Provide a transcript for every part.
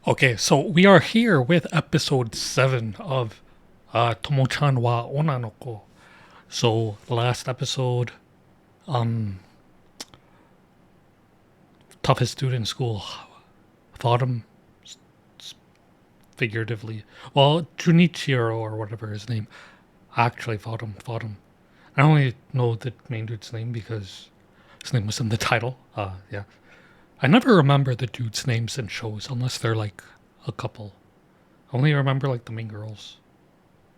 Okay, so we are here with episode 7 of Tomo-chan wa Onnanoko. So last episode, toughest student in school, fought him figuratively. Well, Junichiro or whatever his name actually fought him. I only know the main dude's name because his name was in the title. Yeah. I never remember the dudes' names in shows unless they're like a couple. I only remember like the main girls,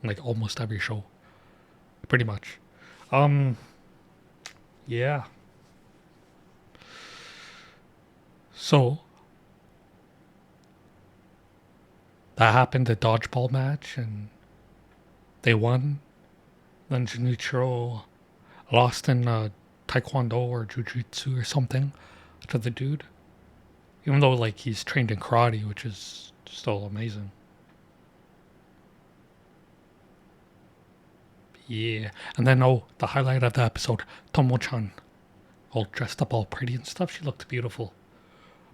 in, like almost every show, pretty much. Um, yeah. So that happened, the dodgeball match, and they won. Then Junichiro lost in taekwondo or jujitsu or something to the dude, even though like he's trained in karate, which is still amazing. Yeah, and then the highlight of the episode, Tomo-chan, all dressed up all pretty and stuff. She looked beautiful,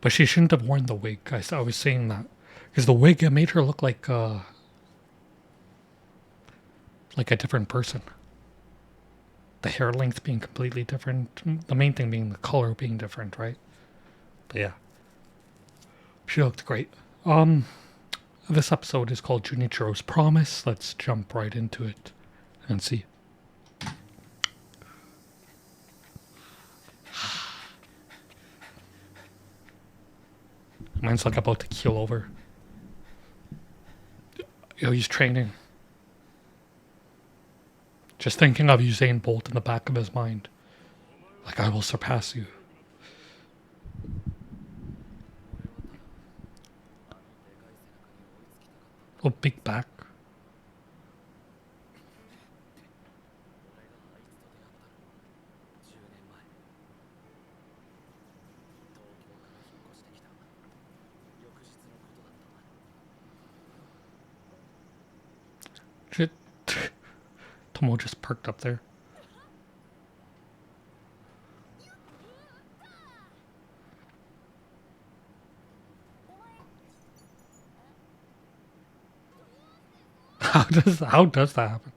but she shouldn't have worn the wig. I was saying that because the wig, it made her look like a different person. The hair length being completely different. The main thing being the color being different, right? But yeah, she looked great. Um, this episode is called Junichiro's Promise. Let's jump right into it and see. Mine's like about to keel over. He's training. Just thinking of Usain Bolt in the back of his mind. Like, I will surpass you. Oh, big back. Shit. Tomo just perked up there. How does that happen?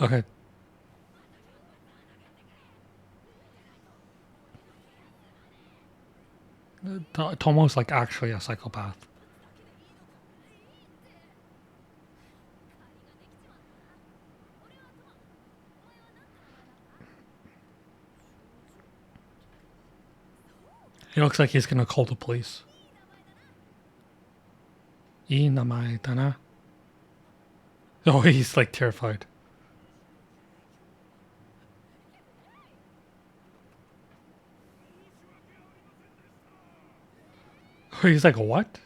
Okay. Tomo's like actually a psychopath. He looks like he's gonna call the police. いい名前だな. Oh, he's like terrified. He's like, what?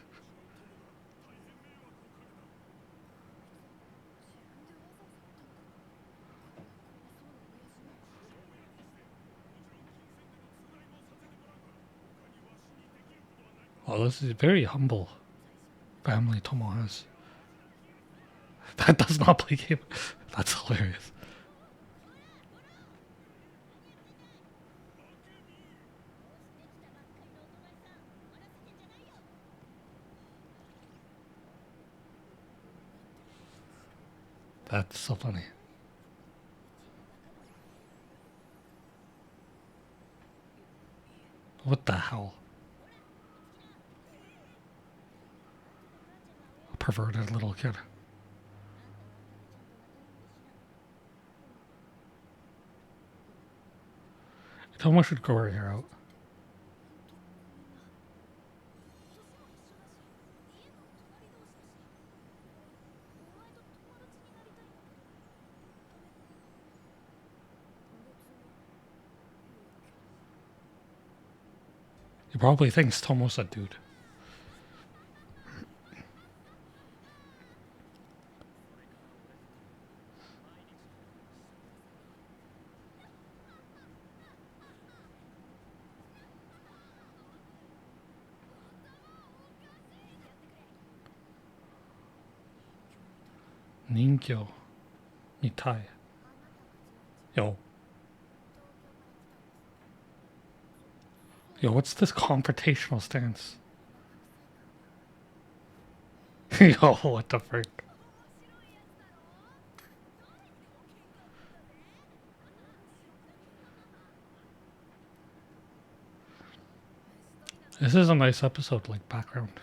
Oh, this is a very humble family Tomo has. That does not play game. That's hilarious. That's so funny. What the hell? A perverted little kid. Tomo should grow her hair out. He probably thinks Tomo's a dude. Ninkyo Mitai. Yo. Yo, what's this confrontational stance? Yo, what the frick? This is a nice episode, like background.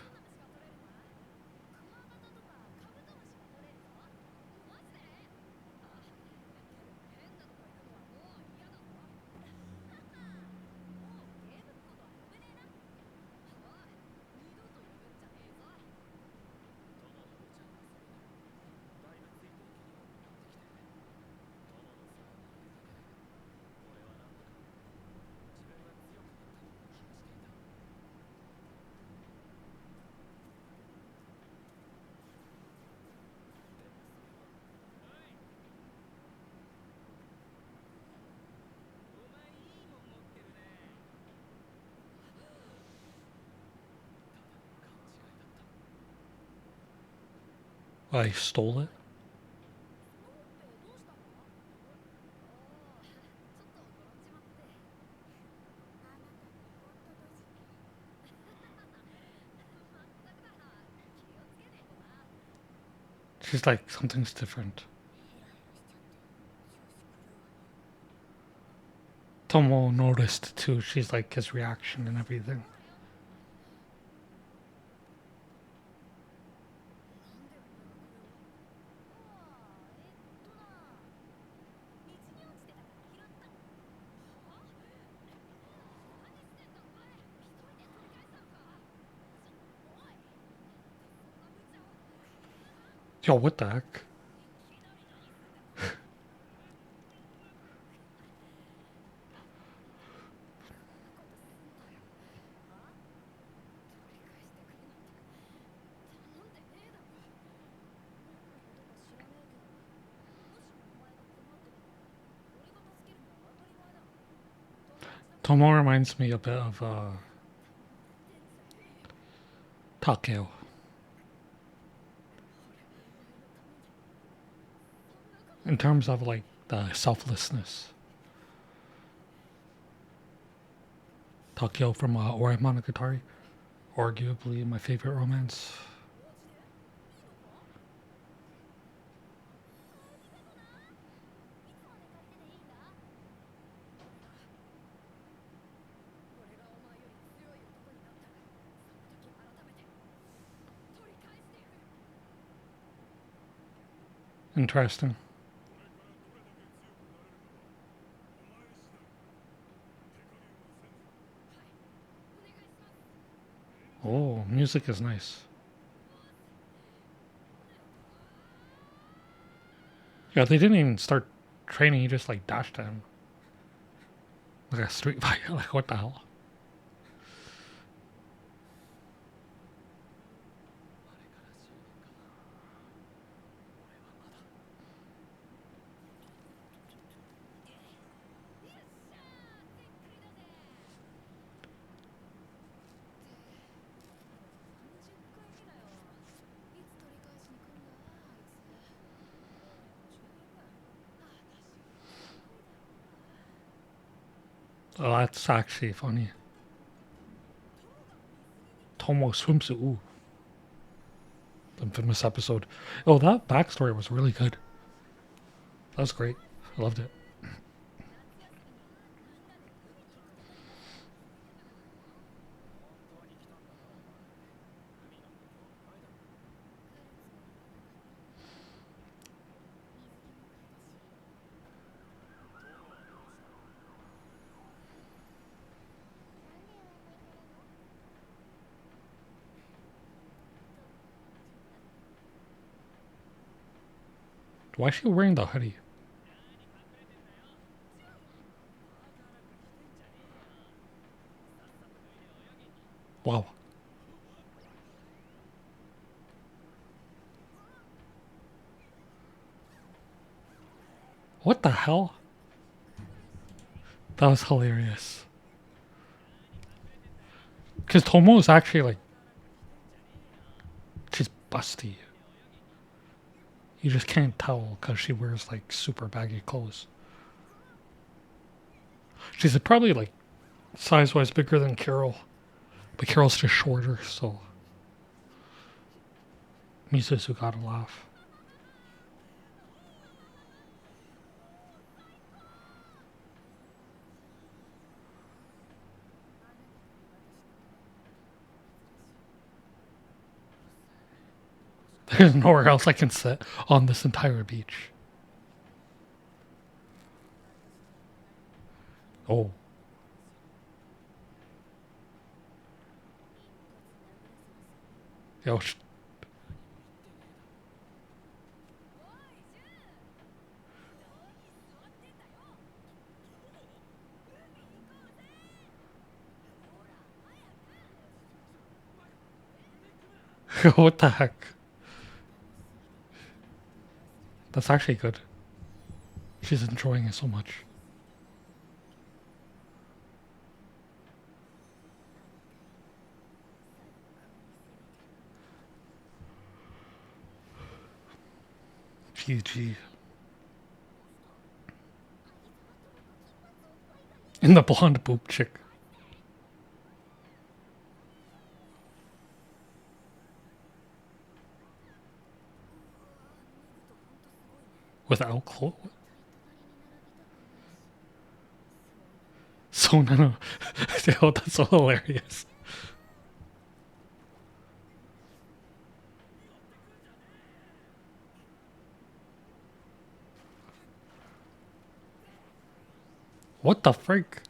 I stole it. She's like, something's different. Tomo noticed too. She's like, his reaction and everything. Yo, what the heck? Tomo reminds me a bit of Takeo. In terms of like the selflessness. Takeo from Ore Monogatari. Arguably my favorite romance. Interesting. Oh, music is nice. Yeah, they didn't even start training. He just like dashed at him. Like a street fight. Like, what the hell? Oh, that's actually funny. Tomo swimsuit. Ooh. The infamous episode. Oh, that backstory was really good. That was great. I loved it. Why is she wearing the hoodie? Wow. What the hell? That was hilarious. Because Tomo is actually like, she's busty. You just can't tell because she wears like super baggy clothes. She's probably like size wise bigger than Carol, but Carol's just shorter, so Mizuzu gotta laugh. There's nowhere else I can sit on this entire beach. Oh. Yo, what the heck? That's actually good. She's enjoying it so much. GG. And the blonde boob chick. Without clothes. So no. Yo, that's so hilarious. What the frick?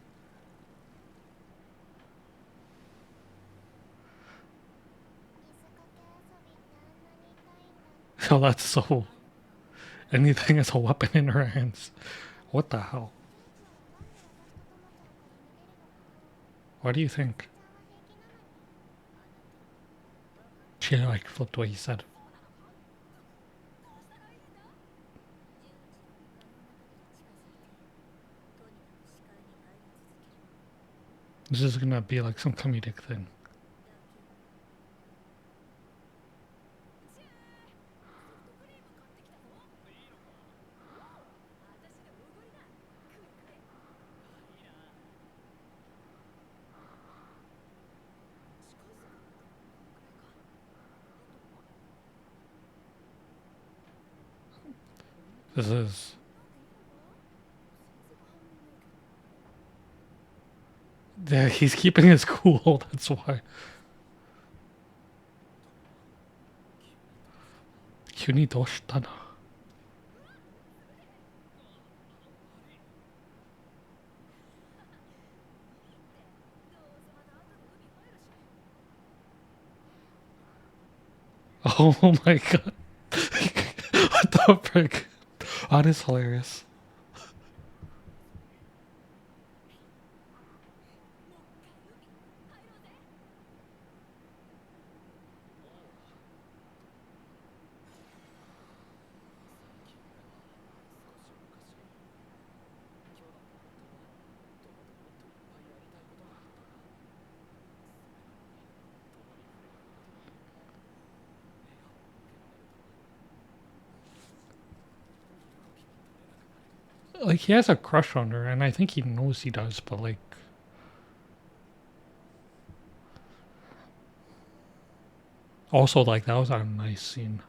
Yo, that's so... Anything is a weapon in her hands. What the hell? What do you think? She like flipped what he said. This is gonna be like some comedic thing. This is... Yeah, he's keeping his cool, that's why. Kyuni doshita na. Oh my god. What the frick? That is hilarious. Like, he has a crush on her, and I think he knows he does, but like... Also, like, that was a nice scene.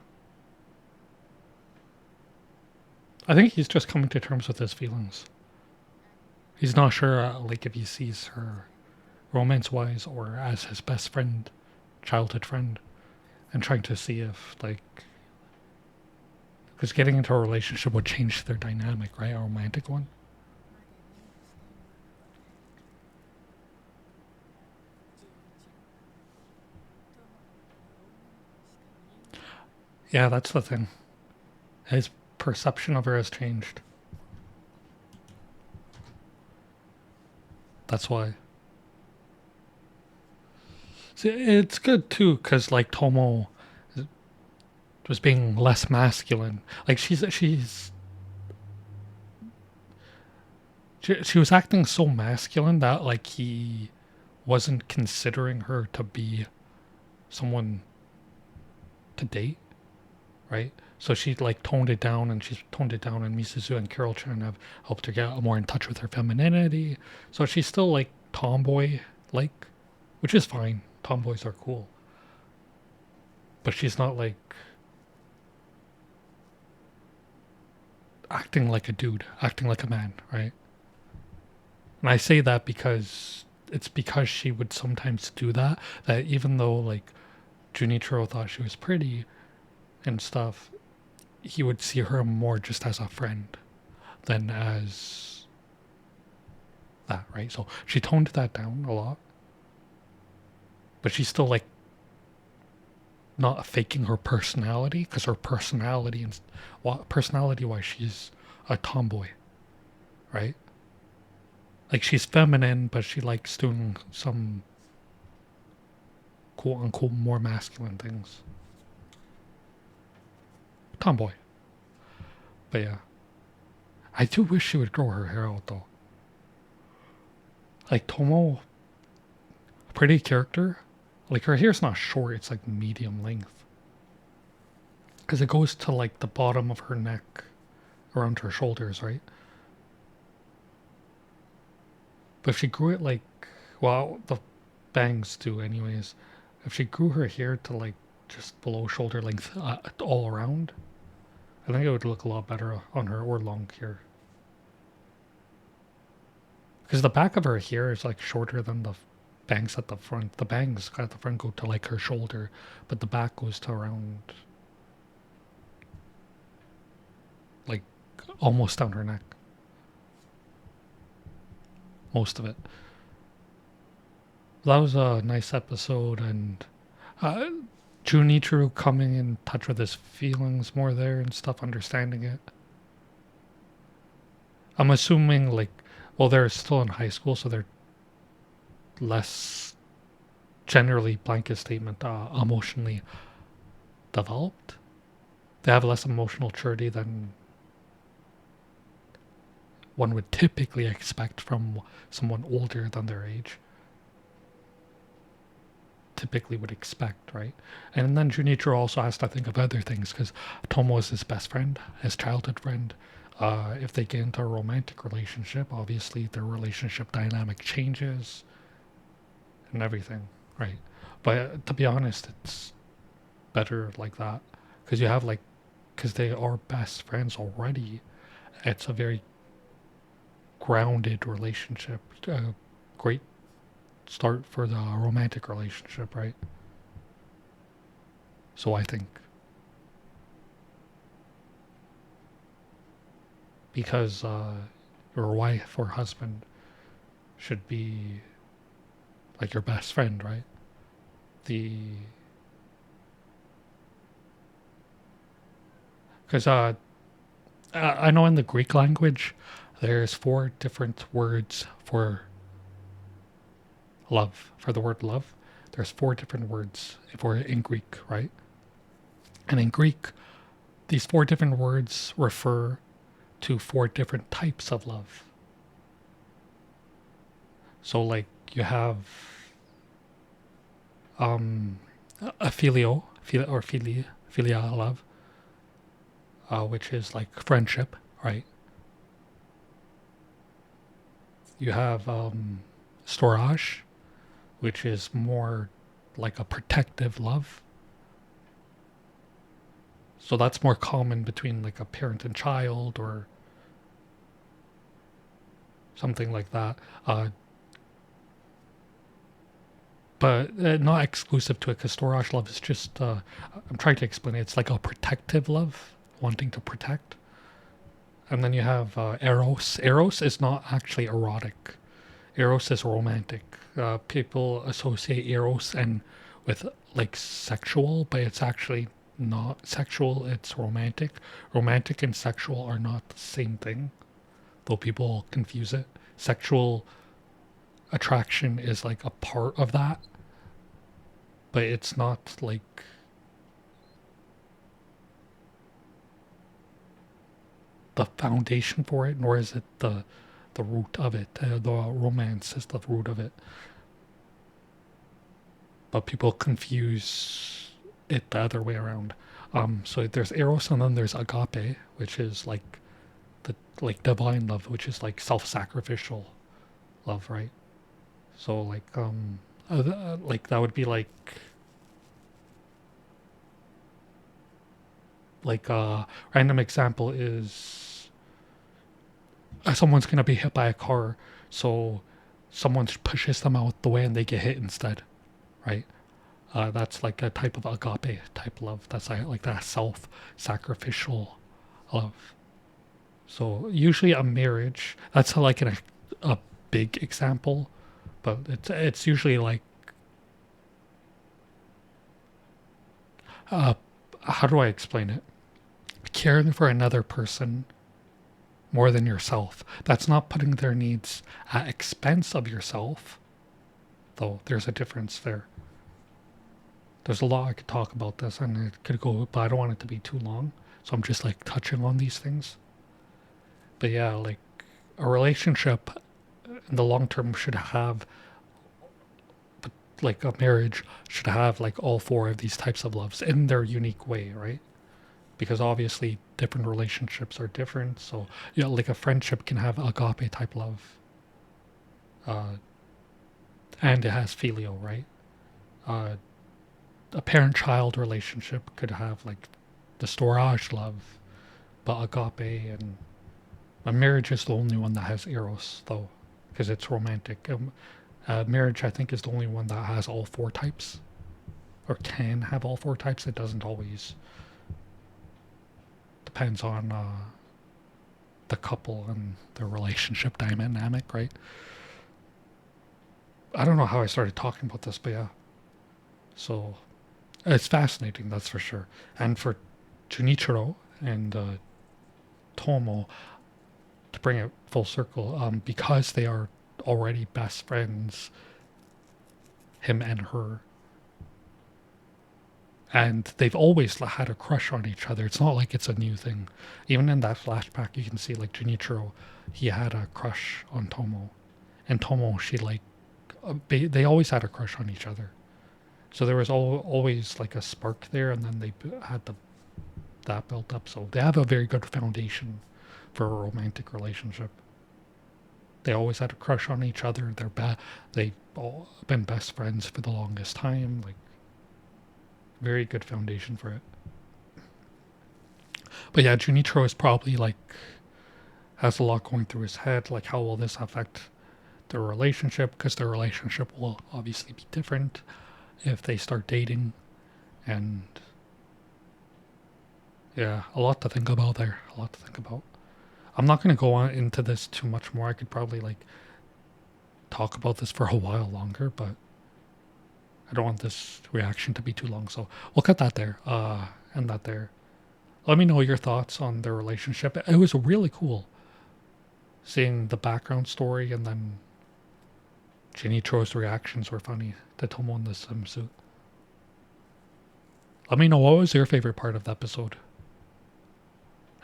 I think he's just coming to terms with his feelings. He's not sure, like, if he sees her romance-wise or as his best friend, childhood friend, and trying to see if, like... Because getting into a relationship would change their dynamic, right? A romantic one. Yeah, that's the thing. His perception of her has changed. That's why. See, it's good too, because like Tomo was being less masculine. Like she was acting so masculine that like he wasn't considering her to be someone to date. right? So she like toned it down, and she's toned it down, and Misuzu and Carol-chan have helped her get more in touch with her femininity. So she's still like tomboy like, which is fine. Tomboys are cool. But she's not like acting like a dude, acting like a man, right? And I say that because it's because she would sometimes do that, that even though like Junichiro thought she was pretty and stuff, he would see her more just as a friend than as that, right? So she toned that down a lot, but she's still like not faking her personality, because her personality and personality wise, she's a tomboy, right? Like she's feminine, but she likes doing some quote unquote more masculine things. Tomboy. But yeah. I do wish she would grow her hair out though. Like Tomo, pretty character. Like her hair's not short, it's like medium length. Because it goes to like the bottom of her neck, around her shoulders, right? But if she grew it like, well, the bangs do anyways. If she grew her hair to like just below shoulder length all around, I think it would look a lot better on her, or long hair. Because the back of her hair is like shorter than the bangs at the front. The bangs at the front go to like her shoulder, but the back goes to around like almost down her neck. Most of it. That was a nice episode, and uh, Junichiro coming in touch with his feelings more there and stuff, understanding it. I'm assuming like, well, they're still in high school, so they're less generally blanket statement emotionally developed. They have less emotional maturity than one would typically expect from someone older than their age. Typically would expect, right? And then Junichiro also has to think of other things, because Tomo is his best friend, his childhood friend. If they get into a romantic relationship, obviously their relationship dynamic changes and everything, right? But to be honest, it's better like that, because you have like, because they are best friends already. It's a very grounded relationship. Great start for the romantic relationship, right? So I think, because your wife or husband should be like your best friend, right? The Because I know in the Greek language, there's 4 different words for love. For the word love, there's 4 different words for in Greek, right? And in Greek, these 4 different words refer to 4 different types of love. So, like, you have um, a philia love, which is like friendship, right? You have storage, which is more like a protective love. So that's more common between like a parent and child, or something like that. But not exclusive to it, because storage love is just, I'm trying to explain it. It's like a protective love, wanting to protect. And then you have eros. Eros is not actually erotic. Eros is romantic. People associate eros and with like sexual, but it's actually not sexual. It's romantic. Romantic and sexual are not the same thing, though people confuse it. Sexual attraction is like a part of that, but it's not like the foundation for it, nor is it the root of it. The romance is the root of it. But people confuse it the other way around. So there's eros and then there's agape, which is the divine love, which is like self-sacrificial love, right? So like that would be like a random example is someone's gonna be hit by a car, so someone pushes them out the way and they get hit instead, right? That's like a type of agape type love. That's like that self-sacrificial love. So usually a marriage, that's like a big example, but it's usually like uh, how do I explain it? Caring for another person more than yourself. That's not putting their needs at expense of yourself, though there's a difference there. There's a lot I could talk about this, and it could go, but I don't want it to be too long. So I'm just like touching on these things. But yeah, like a relationship in the long term should have, like a marriage should have like all four of these types of loves in their unique way, right? Because obviously different relationships are different. So yeah, like a friendship can have agape type love, uh, and it has filial, right? Uh, a parent-child relationship could have like the storage love, but agape, and a marriage is the only one that has eros though, because it's romantic. Marriage, I think, is the only one that has all four types, or can have all four types. It doesn't always. Depends on the couple and their relationship dynamic, right? I don't know how I started talking about this, but yeah. So it's fascinating, that's for sure. And for Junichiro and Tomo, to bring it full circle, because they are already best friends, him and her, and they've always had a crush on each other. It's not like it's a new thing. Even in that flashback, you can see like Junichiro, he had a crush on Tomo, and Tomo, she like, they always had a crush on each other. So there was always like a spark there, and then they had that built up. So they have a very good foundation for a romantic relationship. They always had a crush on each other. They've all been best friends for the longest time. Like, very good foundation for it. But yeah, Junichiro is probably like has a lot going through his head. Like, how will this affect their relationship? Because their relationship will obviously be different if they start dating. And yeah, a lot to think about there. A lot to think about. I'm not going to go on into this too much more. I could probably like talk about this for a while longer, but I don't want this reaction to be too long. So we'll cut that there. End that there. Let me know your thoughts on their relationship. It was really cool seeing the background story, and then Jinichiro's reactions were funny to Tomo in the swimsuit. Let me know what was your favorite part of the episode.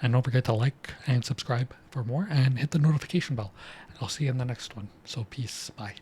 And don't forget to like and subscribe for more and hit the notification bell. I'll see you in the next one. So peace. Bye.